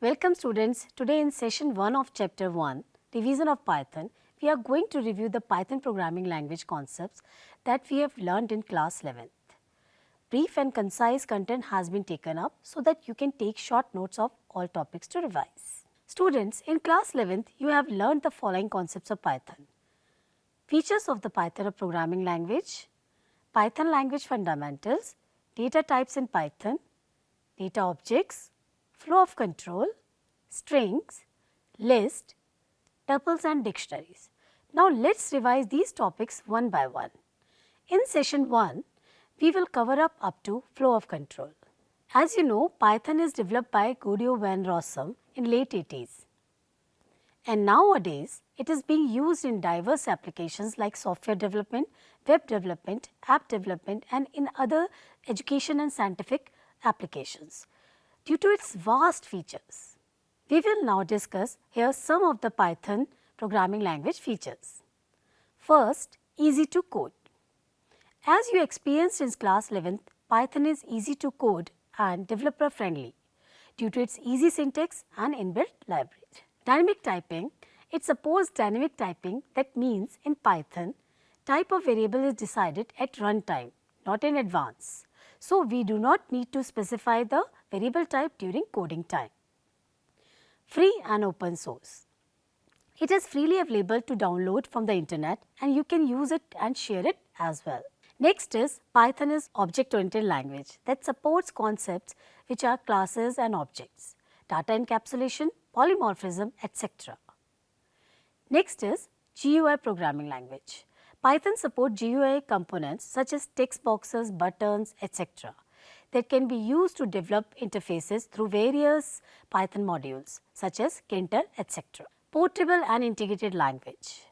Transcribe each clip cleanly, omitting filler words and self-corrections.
Welcome students. Today in session 1 of chapter 1, Revision of Python, we are going to review the Python programming language concepts that we have learned in class 11th. Brief and concise content has been taken up so that you can take short notes of all topics to revise. Students, in class 11th, you have learned the following concepts of Python. Features of the Python programming language, Python language fundamentals, data types in Python, data objects, flow of control, strings, list, tuples and dictionaries. Now let's revise these topics one by one. In session 1, we will cover up to flow of control. As you know, Python is developed by Guido van Rossum in late 80s. And nowadays, it is being used in diverse applications like software development, web development, app development and in other education and scientific applications due to its vast features. We will now discuss here some of the Python programming language features. First, easy to code. As you experienced in class 11th, Python is easy to code and developer friendly due to its easy syntax and inbuilt library. Dynamic typing, it supports dynamic typing, that means in Python, type of variable is decided at runtime, not in advance. So, we do not need to specify the variable type during coding time. Free and open source. It is freely available to download from the internet and you can use it and share it as well. Next is Python is object-oriented language that supports concepts which are classes and objects, data encapsulation, polymorphism, etc. Next is GUI programming language. Python supports GUI components such as text boxes, buttons, etc. that can be used to develop interfaces through various Python modules such as Kinter, etc. Portable and integrated language.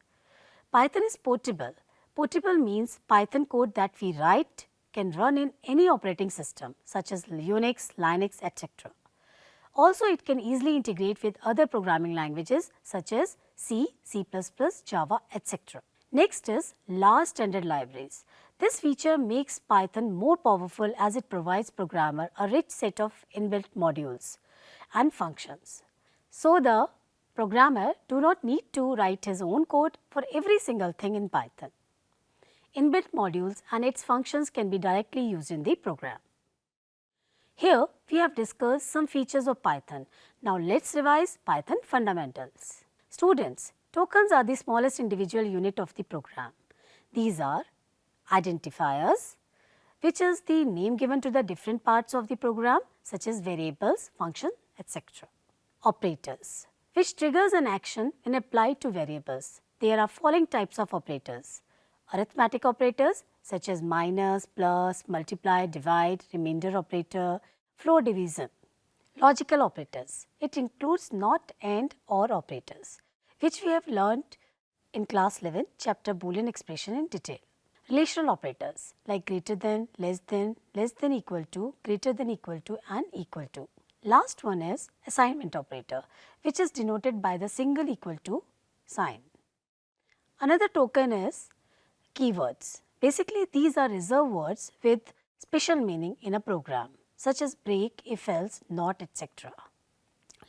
Python is portable. Portable means Python code that we write can run in any operating system such as Unix, Linux, etc. Also, it can easily integrate with other programming languages such as C, C++, Java, etc. Next is large standard libraries. This feature makes Python more powerful as it provides programmer a rich set of inbuilt modules and functions. So, the programmer do not need to write his own code for every single thing in Python. Inbuilt modules and its functions can be directly used in the program. Here, we have discussed some features of Python. Now, let's revise Python fundamentals. Students, tokens are the smallest individual unit of the program. These are identifiers, which is the name given to the different parts of the program such as variables, function, etc. Operators, which triggers an action when applied to variables. There are following types of operators. Arithmetic operators such as minus, plus, multiply, divide, remainder operator, floor division. Logical operators, it includes not, and, or operators, which we have learnt in class 11 chapter Boolean expression in detail. Relational operators like greater than, less than equal to, greater than equal to and equal to. Last one is assignment operator, which is denoted by the single equal to sign. Another token is keywords. Basically, these are reserved words with special meaning in a program such as break, if else, not, etc.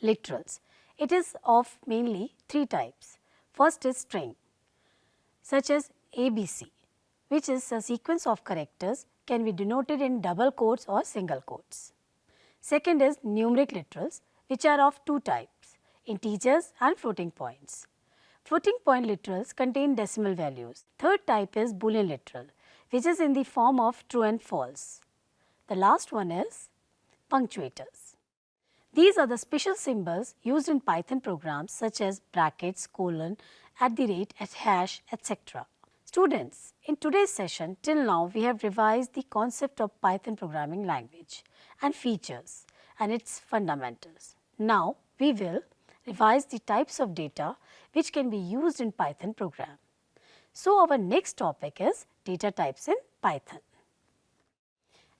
Literals. It is of mainly three types. First is string such as ABC, which is a sequence of characters, can be denoted in double quotes or single quotes. Second is numeric literals, which are of two types, integers and floating points. Floating point literals contain decimal values. Third type is Boolean literal, which is in the form of true and false. The last one is punctuators. These are the special symbols used in Python programs such as brackets, colon, at the rate, at hash, etc. Students, in today's session, till now we have revised the concept of Python programming language and features and its fundamentals. Now, we will revise the types of data which can be used in Python program. So, our next topic is data types in Python.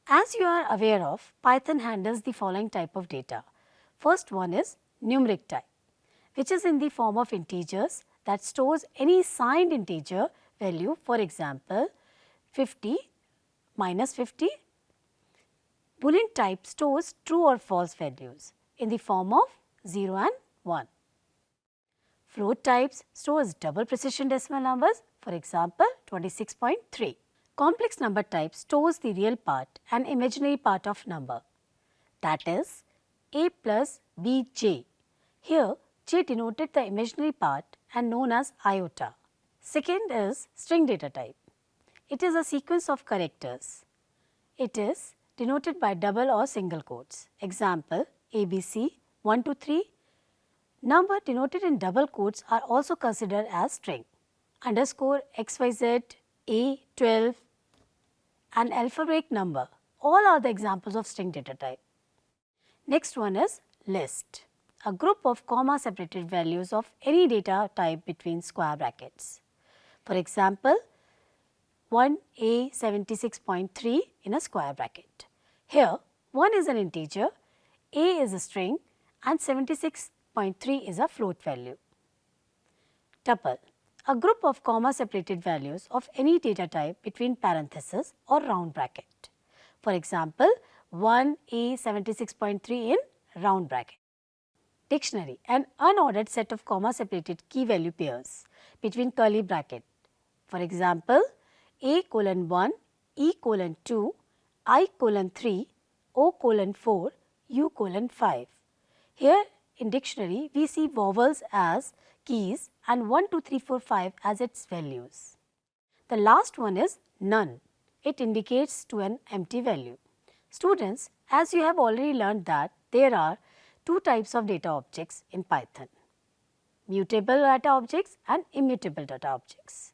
As you are aware of, Python handles the following type of data. First one is numeric type, which is in the form of integers that stores any signed integer value, for example, 50 minus 50. Boolean type stores true or false values in the form of 0 and 1. Float types stores double precision decimal numbers, for example 26.3. Complex number type stores the real part and imaginary part of number, that is a plus bj. Here j denoted the imaginary part and known as iota. Second is string data type. It is a sequence of characters. It is denoted by double or single quotes. Example ABC 1 to 3. Number denoted in double quotes are also considered as string. Underscore XYZ, A12 and alphabetic number, all are the examples of string data type. Next one is list, a group of comma separated values of any data type between square brackets. For example, 1A76.3 in a square bracket. Here 1 is an integer, A is a string and 76.3 is a float value. Tuple, a group of comma separated values of any data type between parentheses or round bracket. For example, 1A76.3 in round bracket. Dictionary, an unordered set of comma separated key value pairs between curly bracket. For example, A:1, E:2, I:3, O:4, U:5. Here in dictionary, we see vowels as keys and 1, 2, 3, 4, 5 as its values. The last one is none. It indicates to an empty value. Students, as you have already learned that there are two types of data objects in Python: mutable data objects and immutable data objects.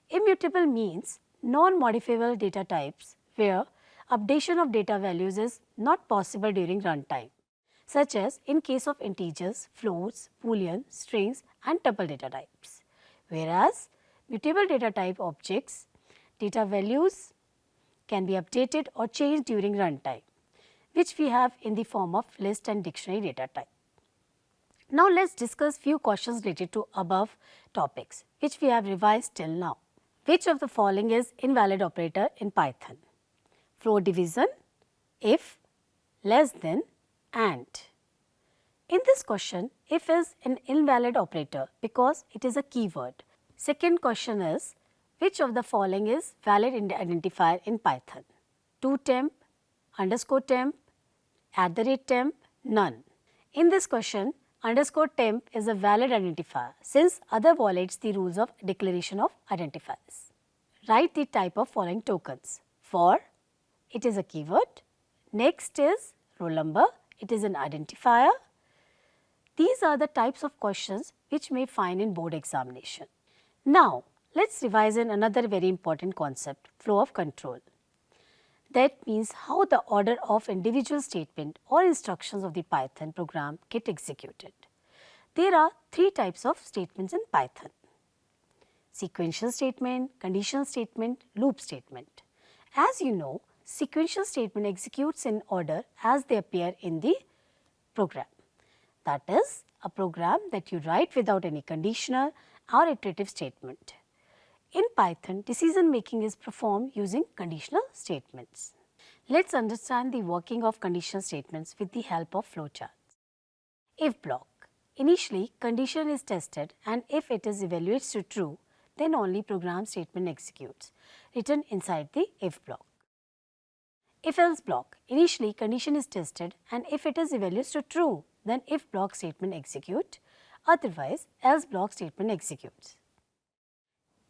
Immutable means non-modifiable data types where updation of data values is not possible during runtime, such as in case of integers, floats, boolean, strings and tuple data types. Whereas mutable data type objects, data values can be updated or changed during runtime, which we have in the form of list and dictionary data type. Now let's discuss few questions related to above topics which we have revised till now. Which of the following is invalid operator in Python? Float division, if, less than, and. In this question, if is an invalid operator because it is a keyword. Second question is, which of the following is valid identifier in Python? toTemp, underscore temp, @temp, none. In this question, underscore temp is a valid identifier since other violates the rules of declaration of identifiers. Write the type of following tokens. For, it is a keyword. Next is roll number, it is an identifier. These are the types of questions which may find in board examination. Now, let's revise in another very important concept, flow of control. That means how the order of individual statement or instructions of the Python program get executed. There are three types of statements in Python: sequential statement, conditional statement, loop statement. As you know, sequential statement executes in order as they appear in the program. That is a program that you write without any conditional or iterative statement. In Python, decision making is performed using conditional statements. Let's understand the working of conditional statements with the help of flowcharts. If block. Initially, condition is tested and if it is evaluates to true, then only program statement executes, written inside the if block. If else block. Initially, condition is tested and if it is evaluates to true, then if block statement execute, otherwise else block statement executes.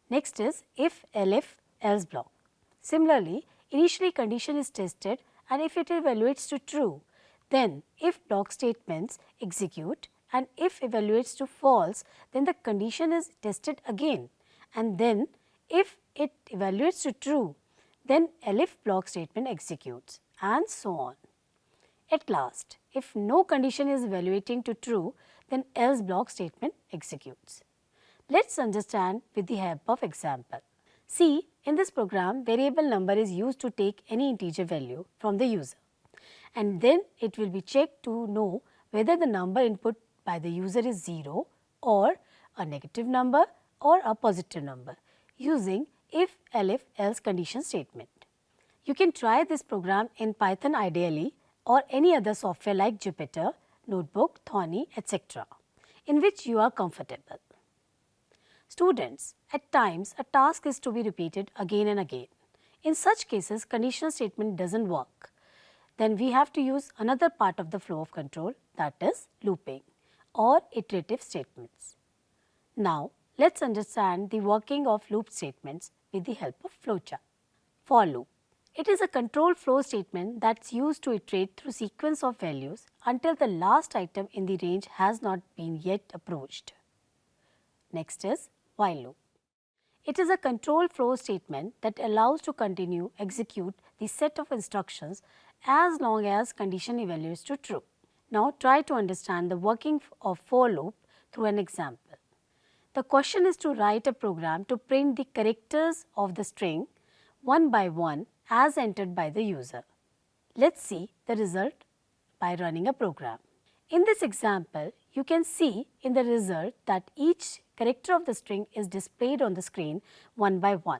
Next is if elif else block. Similarly, initially condition is tested and if it evaluates to true, then if block statements execute, and if evaluates to false, then the condition is tested again, and then if it evaluates to true, then elif block statement executes, and so on. At last, if no condition is evaluating to true, then else block statement executes. Let's understand with the help of example. See, in this program, variable number is used to take any integer value from the user, and then it will be checked to know whether the number input by the user is 0 or a negative number or a positive number using if, elif, else condition statement. You can try this program in Python ideally or any other software like Jupyter notebook, thorny, etc., in which you are comfortable. Students, at times a task is to be repeated again and again. In such cases, conditional statement doesn't work. Then we have to use another part of the flow of control, that is looping or iterative statements. Now, let's understand the working of loop statements with the help of flowchart. For loop, it is a control flow statement that's used to iterate through sequence of values until the last item in the range has not been yet approached. Next is while loop. It is a control flow statement that allows to continue execute the set of instructions as long as condition evaluates to true. Now try to understand the working of for loop through an example. The question is to write a program to print the characters of the string one by one as entered by the user. Let's see the result by running a program. In this example, you can see in the result that each character of the string is displayed on the screen one by one.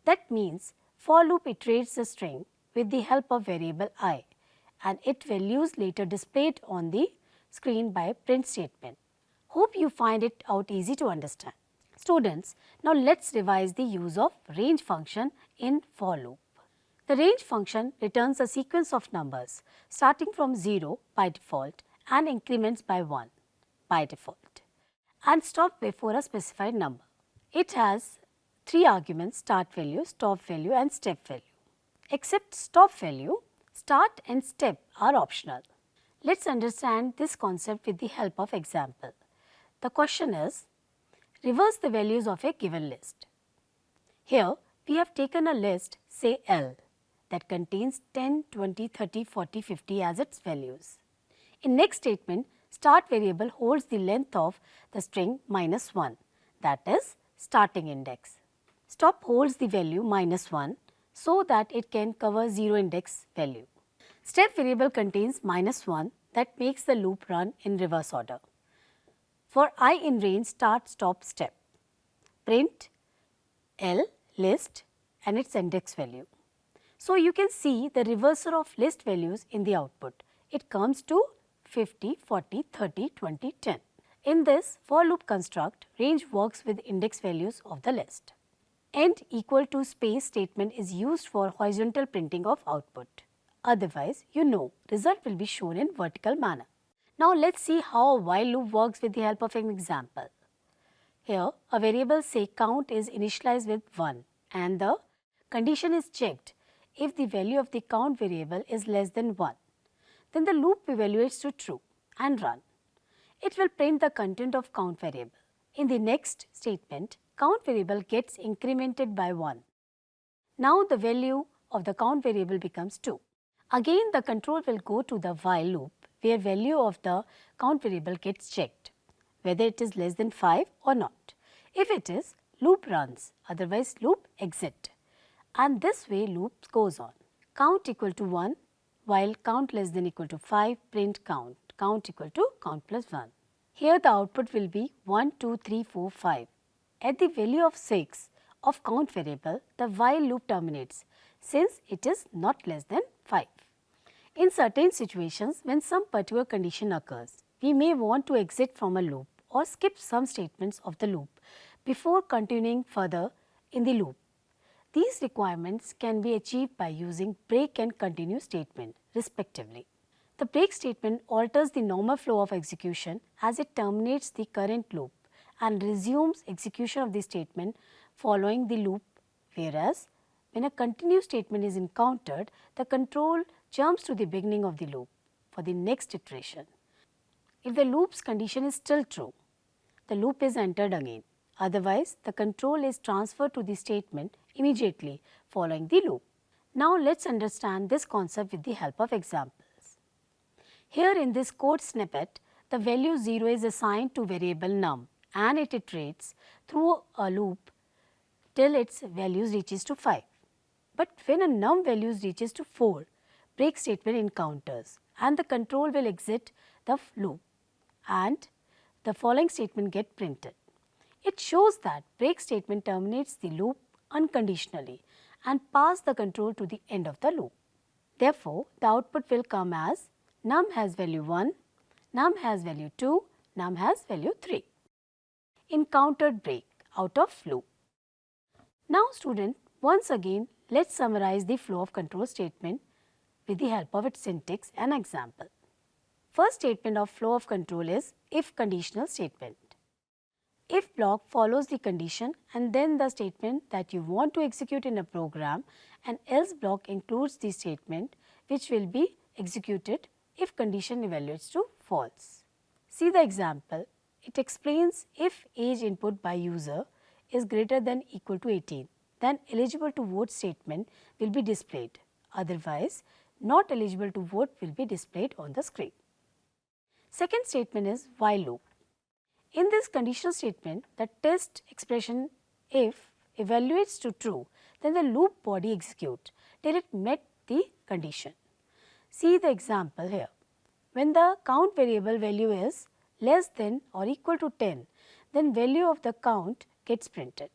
That means for loop iterates the string with the help of variable I, and its values later displayed on the screen by a print statement. Hope you find it out easy to understand. Students, now let's revise the use of range function in for loop. The range function returns a sequence of numbers starting from 0 by default and increments by 1 by default and stop before a specified number. It has 3 arguments: start value, stop value and step value. Except stop value, start and step are optional. Let's understand this concept with the help of example. The question is, reverse the values of a given list. Here we have taken a list, say L, that contains 10, 20, 30, 40, 50 as its values. In next statement, start variable holds the length of the string -1, that is starting index. Stop holds the value -1 so that it can cover 0 index value. Step variable contains -1 that makes the loop run in reverse order. For I in range start, stop, step, print L list and its index value. So you can see the reversal of list values in the output. It comes to 50, 40, 30, 20, 10. In this for loop construct, range works with index values of the list. End equal to space statement is used for horizontal printing of output. Otherwise, result will be shown in vertical manner. Now let's see how a while loop works with the help of an example. Here, a variable say count is initialized with 1 and the condition is checked if the value of the count variable is less than 1. Then the loop evaluates to true and run. It will print the content of count variable. In the next statement, count variable gets incremented by 1. Now the value of the count variable becomes 2. Again the control will go to the while loop where value of the count variable gets checked, whether it is less than 5 or not. If it is, loop runs, otherwise loop exit. And this way loop goes on. Count equal to 1, while count less than equal to 5, print count, count equal to count plus 1. Here the output will be 1, 2, 3, 4, 5. At the value of 6 of count variable, the while loop terminates since it is not less than 5. In certain situations, when some particular condition occurs, we may want to exit from a loop or skip some statements of the loop before continuing further in the loop. These requirements can be achieved by using break and continue statement respectively. The break statement alters the normal flow of execution as it terminates the current loop and resumes execution of the statement following the loop, whereas when a continue statement is encountered, the control jumps to the beginning of the loop for the next iteration. If the loop's condition is still true, the loop is entered again. Otherwise, the control is transferred to the statement immediately following the loop. Now let's understand this concept with the help of examples. Here in this code snippet, the value 0 is assigned to variable num and it iterates through a loop till its values reaches to 5. But when a num values reaches to 4, break statement encounters and the control will exit the loop and the following statement get printed. It shows that break statement terminates the loop unconditionally and pass the control to the end of the loop. Therefore, the output will come as num has value 1, num has value 2, num has value 3. Encountered break out of loop. Now student, once again let's summarize the flow of control statement with the help of its syntax and example. First statement of flow of control is if conditional statement. If block follows the condition and then the statement that you want to execute in a program, and else block includes the statement which will be executed if condition evaluates to false. See the example. It explains if age input by user is greater than equal to 18, then eligible to vote statement will be displayed. Otherwise, not eligible to vote will be displayed on the screen. Second statement is while loop. In this conditional statement, the test expression if evaluates to true, then the loop body executes till it met the condition. See the example here. When the count variable value is less than or equal to 10, then value of the count gets printed.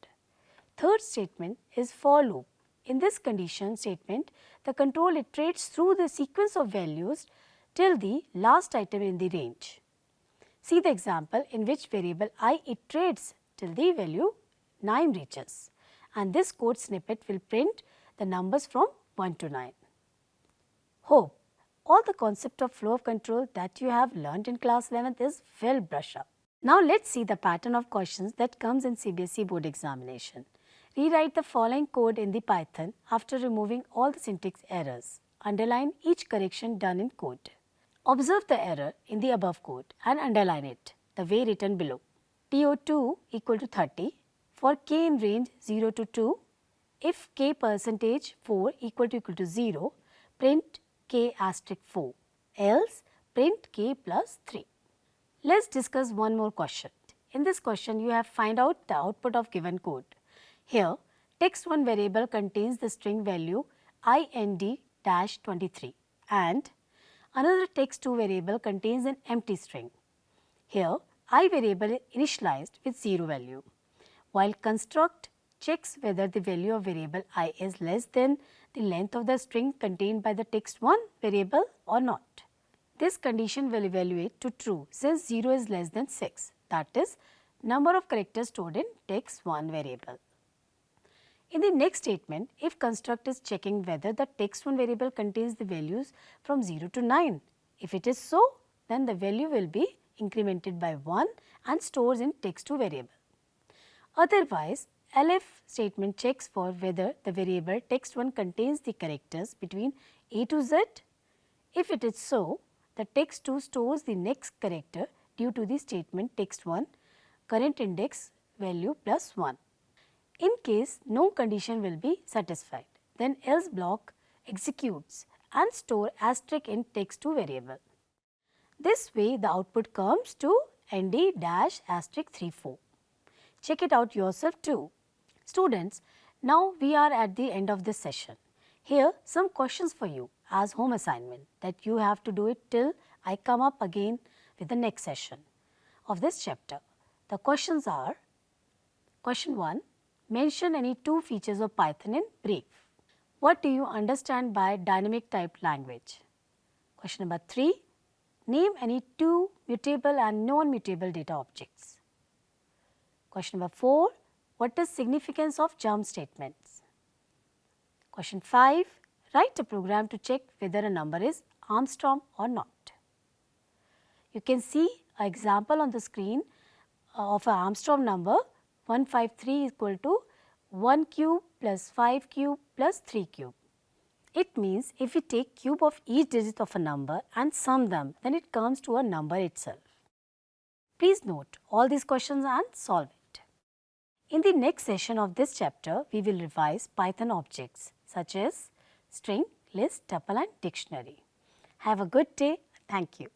Third statement is for loop. In this condition statement, the control iterates through the sequence of values till the last item in the range. See the example in which variable I iterates till the value 9 reaches, and this code snippet will print the numbers from 1 to 9. Hope all the concept of flow of control that you have learnt in class 11th is well brushed up. Now let's see the pattern of questions that comes in CBSE board examination. Rewrite the following code in the Python after removing all the syntax errors. Underline each correction done in code. Observe the error in the above code and underline it the way written below. TO2 equal to 30 for k in range 0 to 2. If k percentage 4 equal to 0, print k asterisk 4, else print k plus 3. Let's discuss one more question. In this question, you have find out the output of given code. Here, text1 variable contains the string value ind-23 and another text2 variable contains an empty string. Here, I variable is initialized with 0 value, while construct checks whether the value of variable I is less than the length of the string contained by the text1 variable or not. This condition will evaluate to true since 0 is less than 6, that is number of characters stored in text1 variable. In the next statement, if construct is checking whether the text1 variable contains the values from 0 to 9. If it is so, then the value will be incremented by 1 and stores in text2 variable. Otherwise, elif statement checks for whether the variable text1 contains the characters between A to Z. If it is so, the text2 stores the next character due to the statement text1 current index value plus 1. In case no condition will be satisfied, then else block executes and store asterisk in text2 variable. This way the output comes to nd-*34. Check it out yourself too. Students, now we are at the end of this session. Here some questions for you as home assignment that you have to do it till I come up again with the next session of this chapter. The questions are: question 1. Mention any two features of Python in brief. What do you understand by dynamic typed language? Question number 3. Name any two mutable and non-mutable data objects. Question number 4. What is significance of jump statements? Question 5. Write a program to check whether a number is Armstrong or not. You can see an example on the screen of an Armstrong number 153 equal to 1 cube plus 5 cube plus 3 cube. It means if we take cube of each digit of a number and sum them, then it comes to a number itself. Please note all these questions and solve it. In the next session of this chapter, we will revise Python objects such as string, list, tuple and dictionary. Have a good day. Thank you.